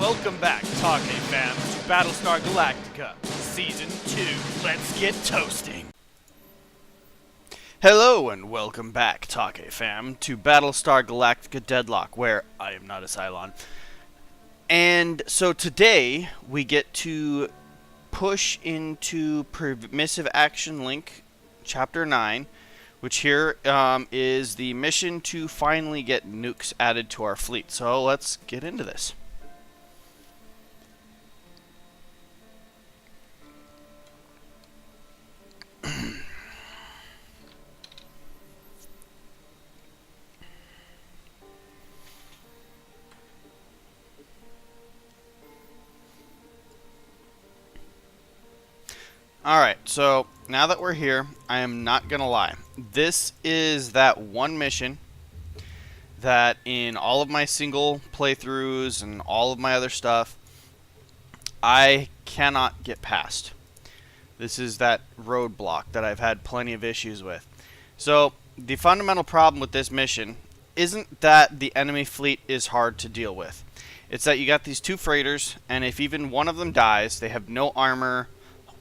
Welcome back, Take fans, to Battlestar Galactica, Season 2. Let's get toasting. Hello and welcome back, Take fam, to Battlestar Galactica Deadlock, where I am not a Cylon. And so today, we get to push into Permissive Action Link, Chapter 9, which here is the mission to finally get nukes added to our fleet. So let's get into this. Alright, so now that we're here, I am not gonna lie. This is that one mission that in all of my single playthroughs and all of my other stuff, I cannot get past. This is that roadblock that I've had plenty of issues with. So, the fundamental problem with this mission isn't that the enemy fleet is hard to deal with. It's that you got these two freighters, and if even one of them dies, they have no armor,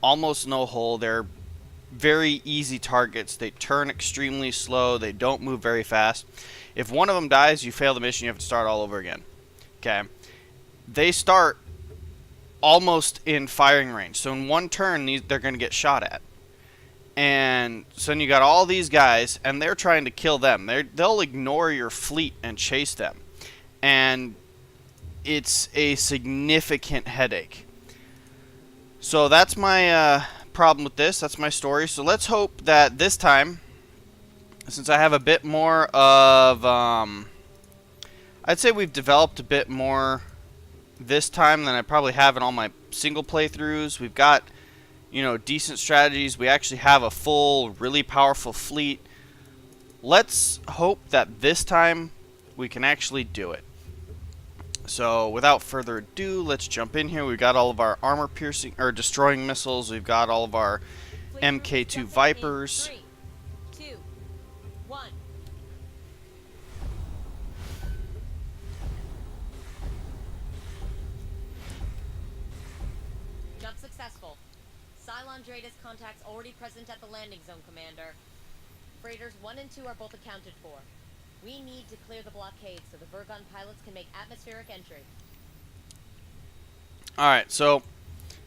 almost no hull. They're very easy targets. They turn extremely slow. They don't move very fast. If one of them dies, you fail the mission. You have to start all over again. Okay. They start almost in firing range. So in one turn, they're going to get shot at. And so then you got all these guys, and they're trying to kill them. They'll ignore your fleet and chase them. And it's a significant headache. So that's my problem with this. That's my story. So let's hope that this time, since I have a bit more of, I'd say we've developed a bit more this time than I probably have in all my single playthroughs. We've got, you know, decent strategies. We actually have a full, really powerful fleet. Let's hope that this time we can actually do it. So without further ado, let's jump in here. We've got all of our armor piercing or destroying missiles. We've got all of our MK2 Vipers. 3, 2, 1. Jump successful. Cylon Dratus contacts already present at the landing zone, Commander. Freighters 1 and 2 are both accounted for. We need to clear the blockade so the Vergon pilots can make atmospheric entry. Alright, so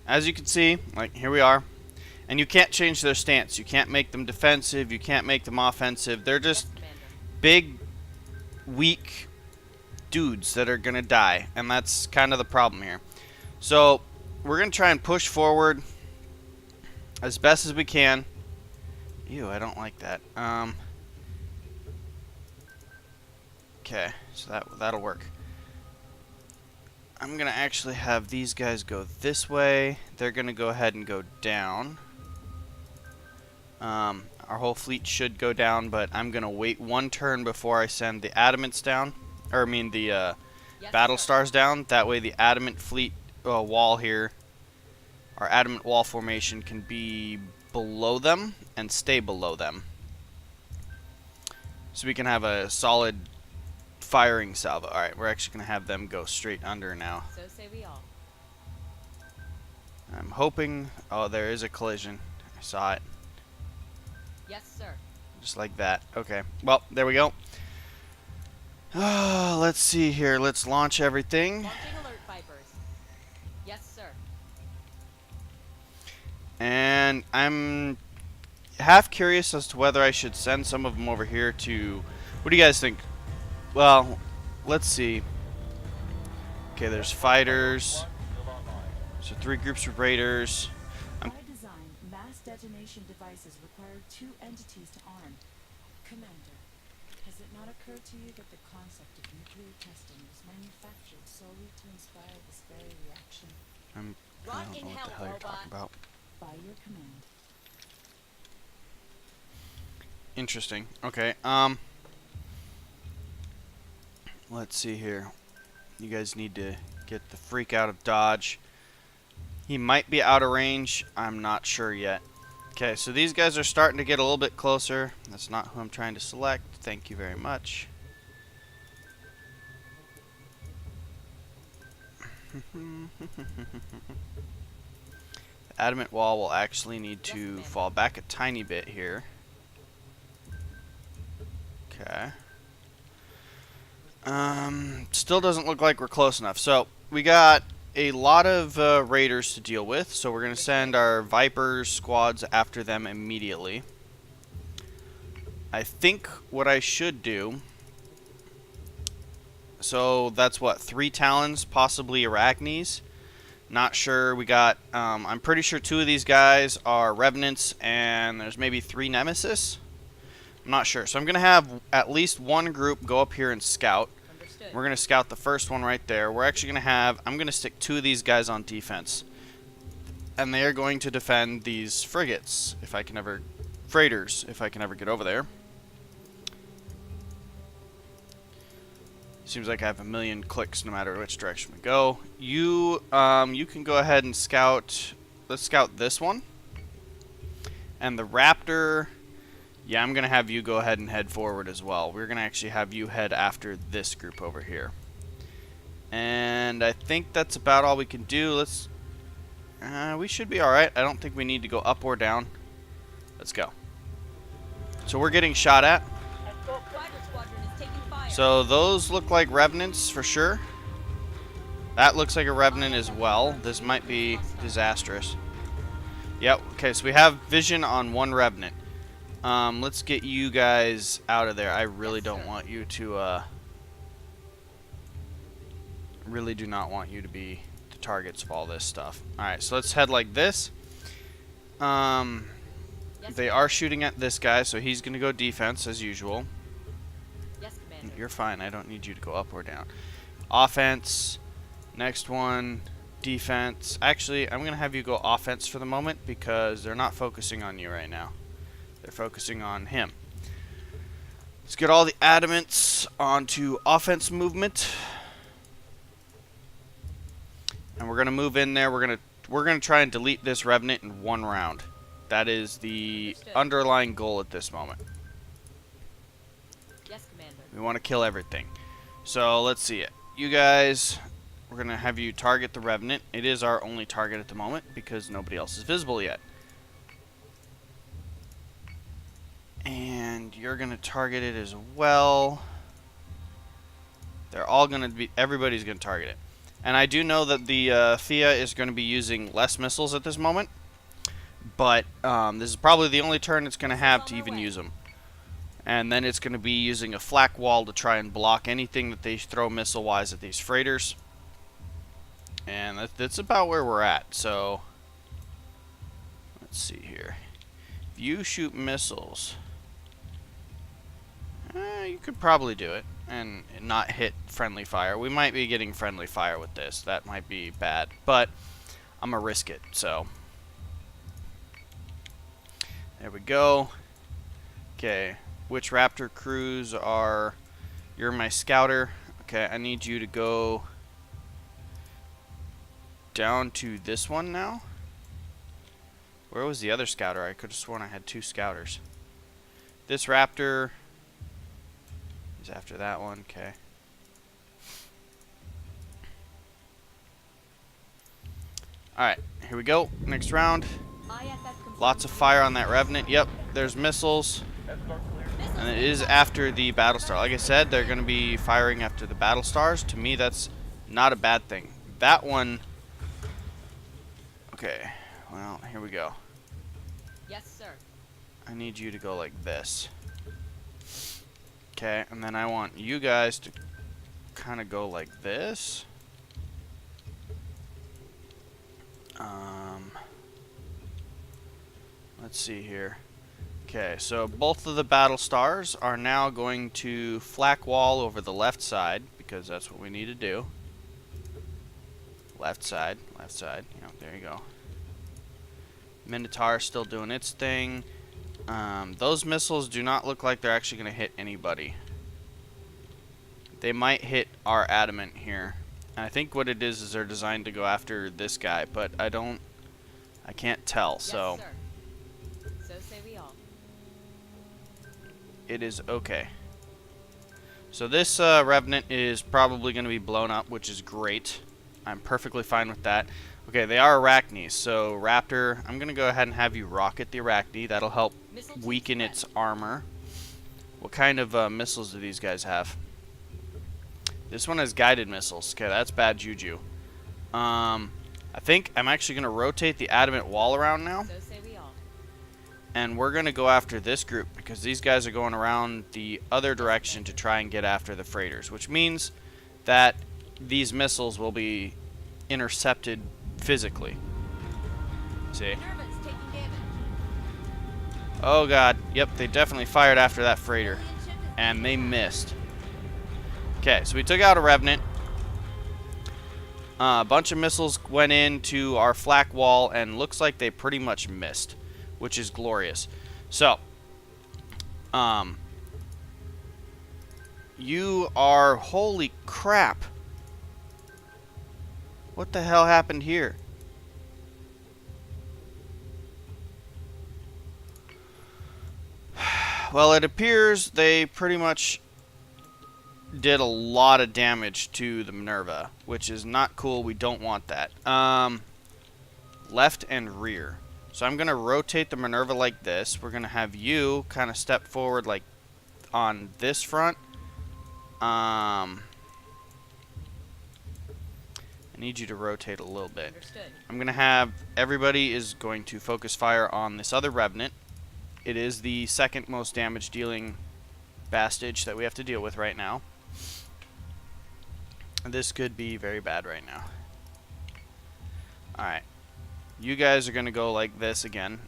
as you can see, like here we are. And you can't change their stance. You can't make them defensive. You can't make them offensive. They're just big, weak dudes that are going to die. And that's kind of the problem here. So we're going to try and push forward as best as we can. Ew, I don't like that. Okay, so that'll work. I'm gonna actually have these guys go this way. They're gonna go ahead and go down. Our whole fleet should go down, but I'm gonna wait one turn before I send the adamants down, or I mean the yes, Battlestars down. That way, the adamant fleet wall here, our adamant wall formation, can be below them and stay below them, so we can have a solid firing salvo. Alright, we're actually going to have them go straight under now. So say we all. I'm hoping... Oh, there is a collision. I saw it. Yes, sir. Just like that. Okay. Well, there we go. Let's see here. Let's launch everything. Launching alert, Vipers. Yes, sir. And I'm half curious as to whether I should send some of them over here to... What do you guys think? Well, let's see. Okay, there's fighters. So 3 groups of raiders. By design, mass detonation devices require 2 entities to arm. Commander, has it not occurred to you that the concept of nuclear testing was manufactured solely to inspire this very reaction? I don't know what the hell you're talking about. By your command. Interesting. Okay, let's see here. You guys need to get the freak out of Dodge. He might be out of range. I'm not sure yet. Okay, so these guys are starting to get a little bit closer. That's not who I'm trying to select. Thank you very much. Adamant wall will actually need to fall back a tiny bit here. Okay. Still doesn't look like we're close enough. So we got a lot of raiders to deal with, so we're going to send our Vipers squads after them immediately. I think what I should do... So that's what, 3 Talons, possibly Arachnes. Not sure. We got, I'm pretty sure 2 of these guys are Revenants, and there's maybe 3 Nemesis. I'm not sure. So I'm going to have at least one group go up here and scout. Understood. We're going to scout the first one right there. We're actually going to have, I'm going to stick 2 of these guys on defense. And they are going to defend these frigates, if I can ever, freighters, if I can ever get over there. Seems like I have a million clicks no matter which direction we go. You can go ahead and scout. Let's scout this one. And the Raptor, yeah, I'm going to have you go ahead and head forward as well. We're going to actually have you head after this group over here. And I think that's about all we can do. Let's, we should be alright. I don't think we need to go up or down. Let's go. So we're getting shot at. So those look like Revenants for sure. That looks like a Revenant as well. This might be disastrous. Yep, okay, so we have vision on one Revenant. Let's get you guys out of there. I really don't want you to, really do not want you to be the targets of all this stuff. Alright, so let's head like this. They are shooting at this guy, so he's going to go defense as usual. You're fine. I don't need you to go up or down. Offense. Next one. Defense. Actually, I'm going to have you go offense for the moment because they're not focusing on you right now. They're focusing on him. Let's get all the adamants onto offense movement. And we're going to move in there. We're going to try and delete this Revenant in 1 round. That is the underlying goal at this moment. We want to kill everything. So let's see it. You guys, we're going to have you target the Revenant. It is our only target at the moment because nobody else is visible yet. And you're going to target it as well. They're all going to be, everybody's going to target it. And I do know that the Thea is going to be using less missiles at this moment. But this is probably the only turn it's going to have to even use them. And then it's going to be using a flak wall to try and block anything that they throw missile-wise at these freighters. And that's about where we're at. So, let's see here. If you shoot missiles, you could probably do it and not hit friendly fire. We might be getting friendly fire with this. That might be bad. But I'm going to risk it. So, there we go. Okay. Which Raptor crews are... You're my scouter. Okay, I need you to go down to this one now. Where was the other scouter? I could have sworn I had 2 scouters. This Raptor is after that one. Okay. Alright, here we go. Next round. Lots of fire on that Revenant. Yep, there's missiles. And it is after the Battlestar. Like I said, they're going to be firing after the Battlestars. To me, that's not a bad thing. That one... Okay, well, here we go. Yes, sir. I need you to go like this. Okay, and then I want you guys to kind of go like this. Let's see here. Okay, so both of the Battlestars are now going to flak wall over the left side, because that's what we need to do. Left side, left side. Yep, there you go. Minotaur still doing its thing. Those missiles do not look like they're actually going to hit anybody. They might hit our adamant here. And I think what it is they're designed to go after this guy, but I can't tell, Yes, so... sir. So say we all. It is okay. So this Revenant is probably going to be blown up, which is great. I'm perfectly fine with that. Okay, they are Arachnes, so Raptor, I'm going to go ahead and have you rocket the Arachne. That'll help weaken its armor. What kind of missiles do these guys have? This one has guided missiles. Okay, that's bad juju. I think I'm actually going to rotate the adamant wall around now. So say we all. And we're going to go after this group because these guys are going around the other direction to try and get after the freighters, which means that these missiles will be intercepted physically. See? Minerva's taking damage. Oh god, yep, they definitely fired after that freighter. And they missed. Okay, so we took out a Revenant. A bunch of missiles went into our flak wall and looks like they pretty much missed, which is glorious. So, you are, holy crap. What the hell happened here? Well, it appears they pretty much did a lot of damage to the Minerva, which is not cool. We don't want that. Left and rear. So I'm going to rotate the Minerva like this. We're going to have you kind of step forward like on this front. I need you to rotate a little bit. Understood. I'm going to have everybody is going to focus fire on this other Revenant. It is the second most damage dealing bastage that we have to deal with right now. This could be very bad right now. Alright. You guys are going to go like this again.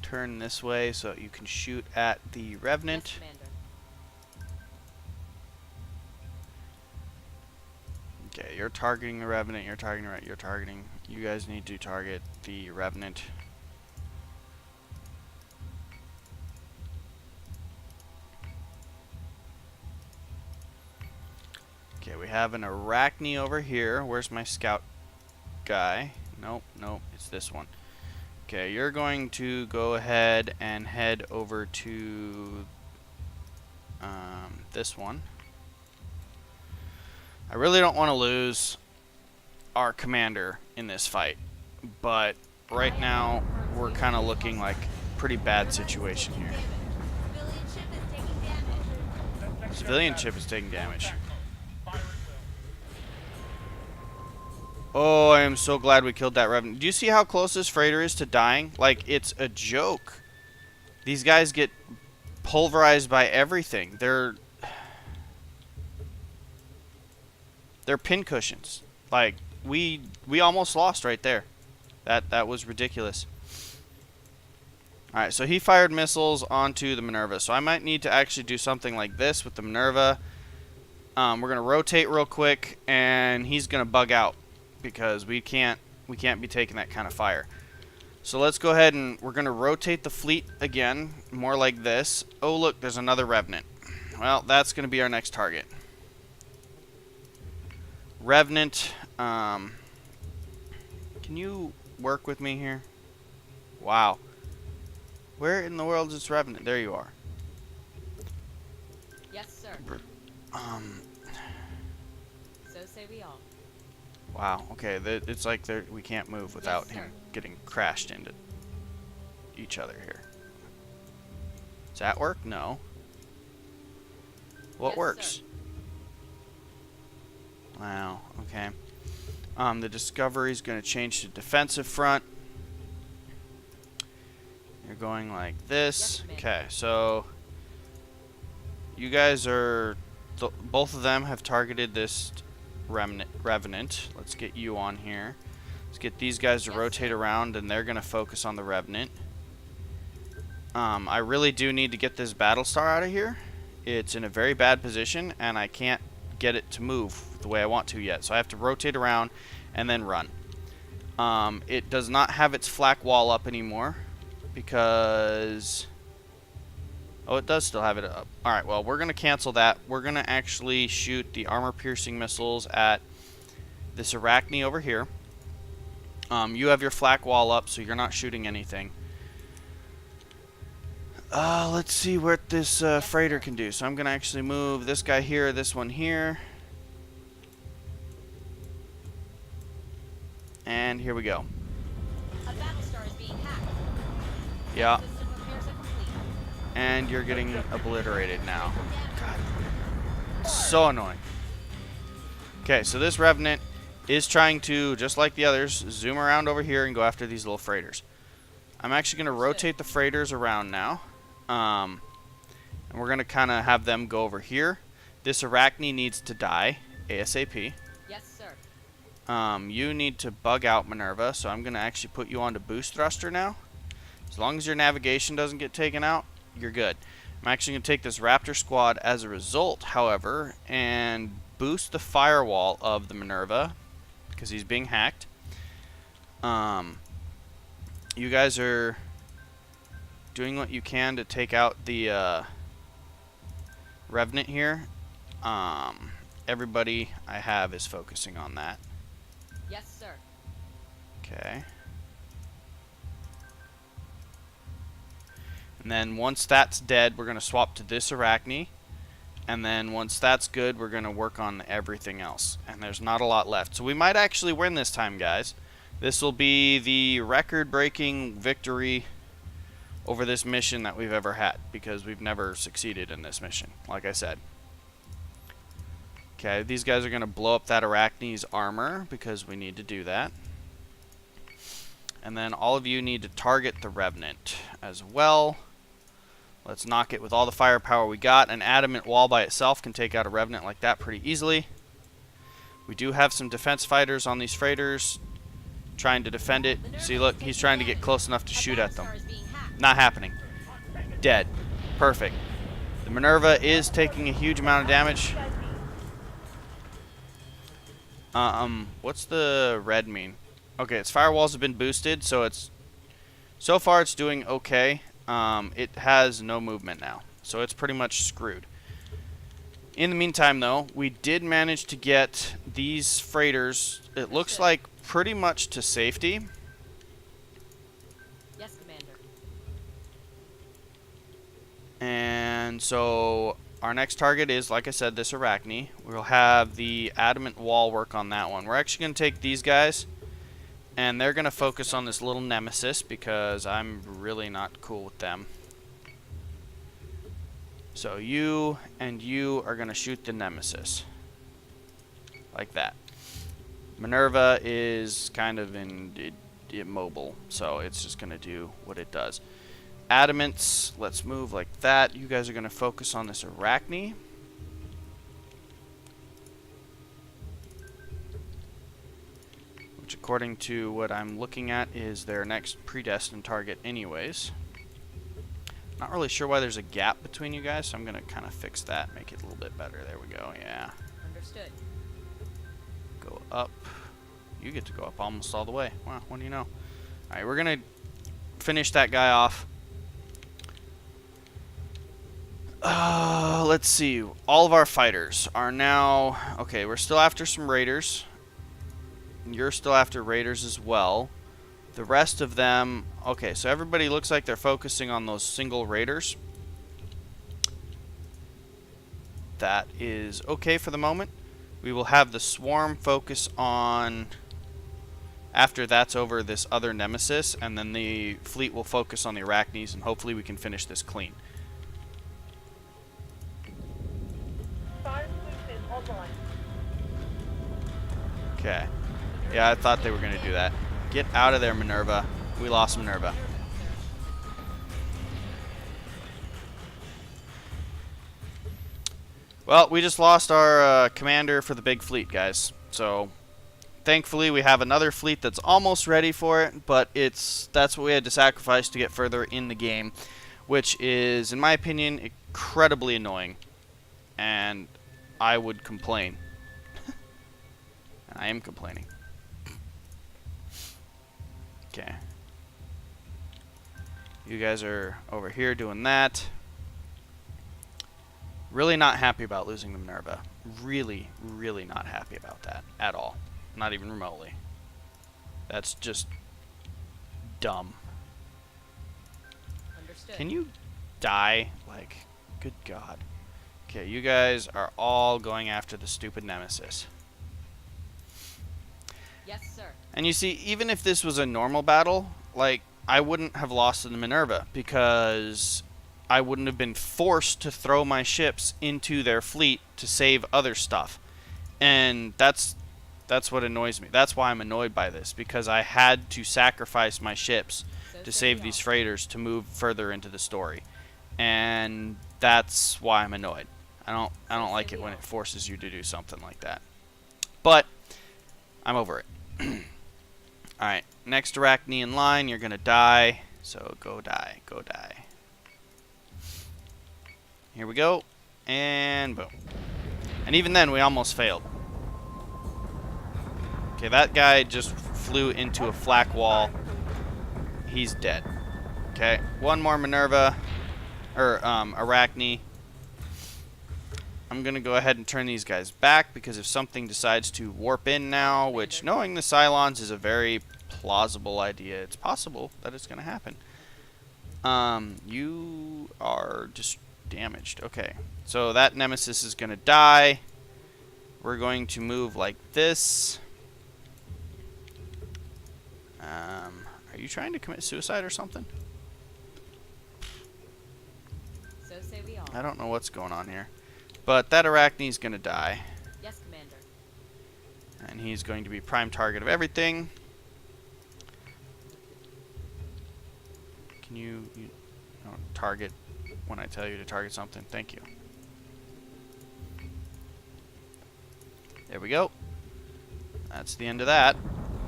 Turn this way so you can shoot at the Revenant. Yes, Commander. Okay, you're targeting the Revenant, you're targeting. You guys need to target the Revenant. Okay, we have an Arachne over here. Where's my scout guy? Nope, nope, it's this one. Okay, you're going to go ahead and head over to this one. I really don't want to lose our commander in this fight, but right now we're kind of looking like a pretty bad situation here. Civilian ship is taking damage. Civilian ship is taking damage. Oh, I am so glad we killed that Revenant. Do you see how close this freighter is to dying? Like, it's a joke. These guys get pulverized by everything. They're pincushions. Like, we almost lost right there. That was ridiculous. Alright, so he fired missiles onto the Minerva. So I might need to actually do something like this with the Minerva. We're going to rotate real quick, and he's going to bug out because we can't be taking that kind of fire. So let's go ahead and we're going to rotate the fleet again, more like this. Oh, look, there's another Revenant. Well, that's going to be our next target. Revenant, can you work with me here? Wow. Where in the world is this Revenant? There you are. Yes, sir. So say we all. Wow. Okay, it's like we can't move without Yes, him sir. getting crashed into each other here. Does that work? No. What Yes, works? sir. Wow. Okay. The Discovery is going to change to defensive front. You're going like this. Yes, Okay, so you guys are both of them have targeted this Revenant. Let's get you on here. Let's get these guys to Yes, rotate sir. around, and they're going to focus on the Revenant. I really do need to get this Battlestar out of here. It's in a very bad position, and I can't get it to move the way I want to yet. So I have to rotate around and then run. It does not have its flak wall up anymore because... Oh, it does still have it up. Alright, well, we're going to cancel that. We're going to actually shoot the armor-piercing missiles at this Arachne over here. You have your flak wall up, so you're not shooting anything. Let's see what this freighter can do. So I'm going to actually move this guy here, this one here. And here we go. A Battlestar is being hacked. Yeah. System repairs are complete. And you're getting obliterated now. God. So annoying. Okay, so this Revenant is trying to, just like the others, zoom around over here and go after these little freighters. I'm actually going to rotate the freighters around now. And we're going to kind of have them go over here. This Arachne needs to die ASAP. Yes, sir. You need to bug out Minerva, so I'm going to actually put you on to boost thruster now. As long as your navigation doesn't get taken out, you're good. I'm actually going to take this Raptor squad as a result, however, and boost the firewall of the Minerva, because he's being hacked. You guys are doing what you can to take out the Revenant here. Everybody I have is focusing on that. Yes, sir. Okay. And then once that's dead, we're going to swap to this Arachne. And then once that's good, we're going to work on everything else. And there's not a lot left. So we might actually win this time, guys. This will be the record-breaking victory over this mission that we've ever had, because we've never succeeded in this mission, like I said. Okay, these guys are going to blow up that Arachne's armor, because we need to do that. And then all of you need to target the Revenant as well. Let's knock it with all the firepower we got. An adamant wall by itself can take out a Revenant like that pretty easily. We do have some defense fighters on these freighters trying to defend it. See, look, he's trying to get close enough to shoot at them. Not happening. Dead. Perfect. The Minerva is taking a huge amount of damage. What's the red mean? Okay, its firewalls have been boosted, so so far it's doing okay. It has no movement now, so it's pretty much screwed. In the meantime, though, we did manage to get these freighters, it looks like, pretty much to safety. Yes, Commander. And so our next target is, like I said, this Arachne. We'll have the adamant wall work on that one. We're actually going to take these guys, and they're going to focus on this little nemesis, because I'm really not cool with them. So you and you are going to shoot the nemesis. Like that. Minerva is kind of immobile, so it's just going to do what it does. Adamants, let's move like that. You guys are going to focus on this Arachne. Which, according to what I'm looking at, is their next predestined target anyways. Not really sure why there's a gap between you guys, so I'm going to kind of fix that, make it a little bit better. There we go, yeah. Understood. Go up. You get to go up almost all the way. Wow, what do you know? Alright, we're going to finish that guy off. Let's see. All of our fighters are now... Okay, we're still after some raiders. You're still after raiders as well. The rest of them... Okay, so everybody looks like they're focusing on those single raiders. That is okay for the moment. We will have the swarm focus on... After that's over, this other nemesis, and then the fleet will focus on the Arachnes, and hopefully we can finish this clean. Okay. Yeah, I thought they were going to do that. Get out of there, Minerva. We lost Minerva. Well, we just lost our commander for the big fleet, guys. So, thankfully, we have another fleet that's almost ready for it, but that's what we had to sacrifice to get further in the game, which is, in my opinion, incredibly annoying. And I would complain. I am complaining. Okay. You guys are over here doing that. Really not happy about losing the Minerva. Really, really not happy about that at all. Not even remotely. That's just dumb. Understood. Can you die. Like, good God. Okay, you guys are all going after the stupid nemesis. Yes, sir. And you see, even if this was a normal battle, like, I wouldn't have lost to the Minerva because I wouldn't have been forced to throw my ships into their fleet to save other stuff. And that's what annoys me. That's why I'm annoyed by this, because I had to sacrifice my ships to save these freighters to move further into the story. And that's why I'm annoyed. I don't like it when it forces you to do something like that. But I'm over it. Alright, next Arachne in line, you're gonna die. So go die, go die. Here we go. And boom. And even then, we almost failed. Okay, that guy just flew into a flak wall. He's dead. Okay, one more Minerva, or Arachne. I'm going to go ahead and turn these guys back, because if something decides to warp in now, which knowing the Cylons is a very plausible idea, it's possible that it's going to happen. You are just damaged. Okay, so that nemesis is going to die. We're going to move like this. Are you trying to commit suicide or something? So say we all. I don't know what's going on here. But that Arachne's going to die. Yes, Commander. And he's going to be prime target of everything. Can you target when I tell you to target something? Thank you. There we go. That's the end of that.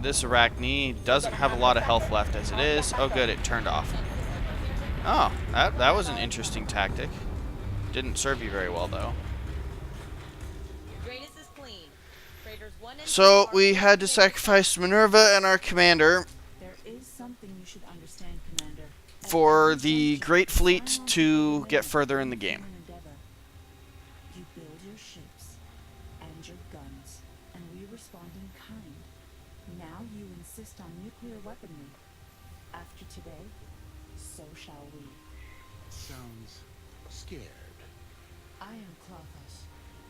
This Arachne doesn't have a lot of health left as it is. Oh good, it turned off. Oh, that was an interesting tactic. Didn't serve you very well though. So we had to sacrifice Minerva and our commander There is something you should understand, Commander. for the Great Fleet to get further in the game. You build your ships and your guns, and we respond in kind. Now you insist on nuclear weaponry. After today, so shall we. Sounds scared. I am Clothos,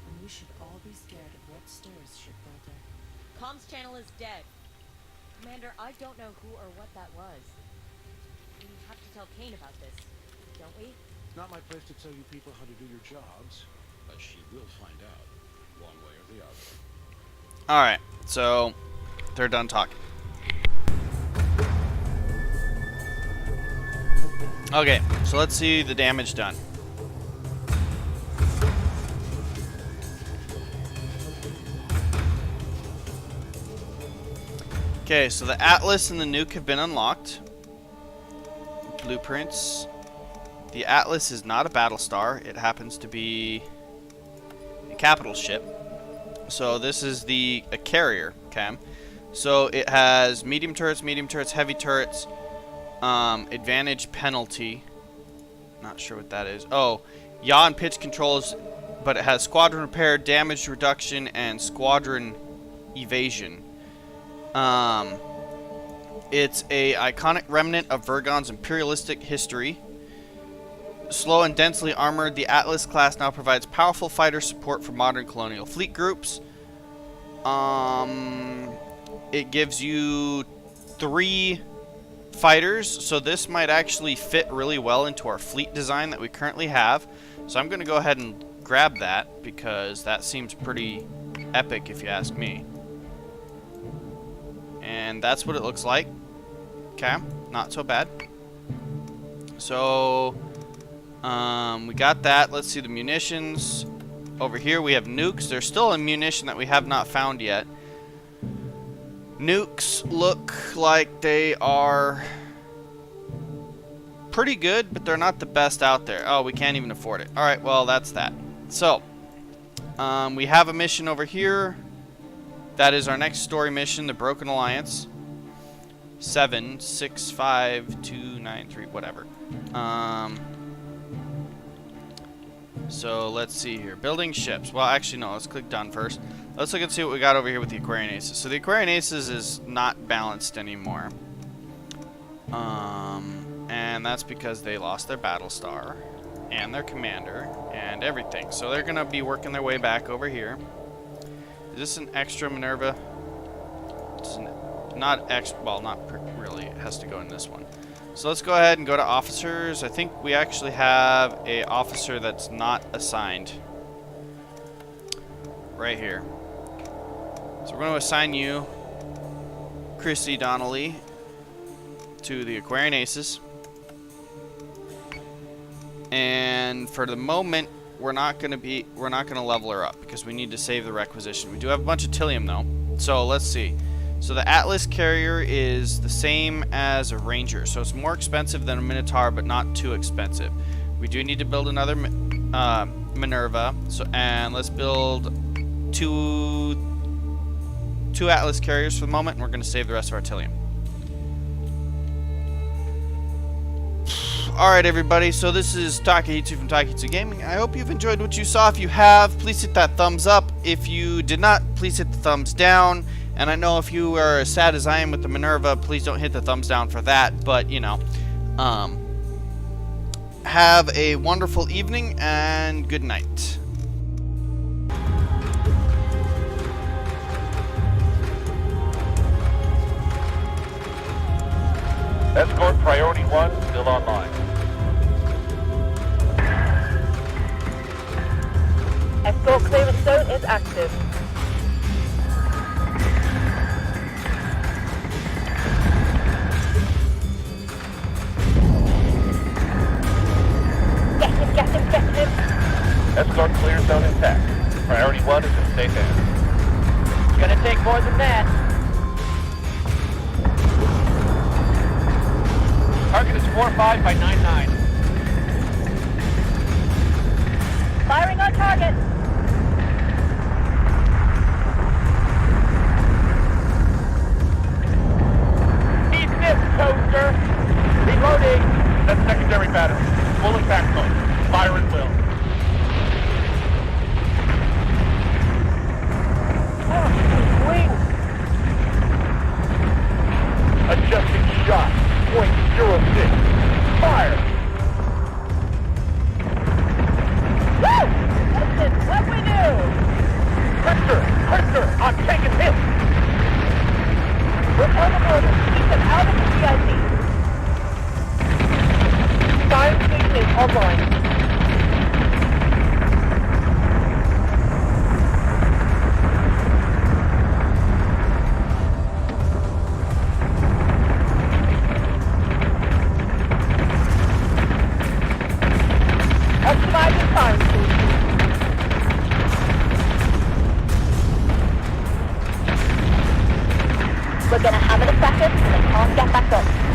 and we should all be scared of what stirs, shipbuilder. Comms channel is dead. Commander, I don't know who or what that was. We have to tell Kane about this, don't we? Not my place to tell you people how to do your jobs, but she will find out, one way or the other. Alright, so they're done talking. Okay, so let's see the damage done. Okay, so the Atlas and the Nuke have been unlocked. Blueprints. The Atlas is not a Battlestar. It happens to be a capital ship. So this is a carrier, okay? So it has medium turrets, heavy turrets, advantage penalty. Not sure what that is. Oh, yaw and pitch controls, but it has squadron repair, damage reduction, and squadron evasion. It's a iconic remnant of Vergon's imperialistic history. Slow and densely armored, the Atlas class now provides powerful fighter support for modern colonial fleet groups. It gives you 3 fighters, so this might actually fit really well into our fleet design that we currently have. So I'm going to go ahead and grab that, because that seems pretty epic if you ask me. And that's what it looks like. Okay, not so bad. So we got that. Let's see the munitions. Over here we have nukes. There's still a munition that we have not found yet. Nukes look like they are pretty good, but they're not the best out there. Oh, we can't even afford it. Alright, well, that's that. So, we have a mission over here. That is our next story mission, the Broken Alliance. 7652993, whatever. So let's see here. Building ships. Well, actually, no. Let's click done first. Let's look and see what we got over here with the Aquarian Aces. So the Aquarian Aces is not balanced anymore. And that's because they lost their Battlestar. and their commander and everything. So they're gonna be working their way back over here. Is this an extra Minerva? It's not really. It has to go in this one. So let's go ahead and go to officers. I think we actually have a officer that's not assigned right here. So we're going to assign you, Chrissy Donnelly, to the Aquarian Aces. And for the moment, we're not going to level her up because we need to save the requisition. We do have a bunch of Tillium though. So let's see. So the Atlas carrier is the same as a Ranger, so it's more expensive than a Minotaur, but not too expensive. We do need to build another Minerva, and let's build two Atlas carriers for the moment, and we're going to save the rest of our Tillium. Alright everybody, so this is Takehitsu from Takehitsu Gaming. I hope you've enjoyed what you saw. If you have, please hit that thumbs up. If you did not, please hit the thumbs down. And I know if you are as sad as I am with the Minerva, please don't hit the thumbs down for that. But, you know, have a wonderful evening and good night. Escort Priority 1 still online. Escort clearance zone is active. Gas infected. Escort clear zone intact. Priority 1 is in safe hands. It's gonna take more than that. Target is 45 by 99. Firing on target. Eat this, toaster! Reloading! That's secondary battery. Full impact mode. Fire at will. Oh, wing. Adjusting shot. .06. Fire! Woo! Listen, what we do? Cripter! I'm taking hits! We're on the border. Keep them out of the CIC. Fire station is online. Optimizing fire station. We're gonna have it a second and then can't get back up.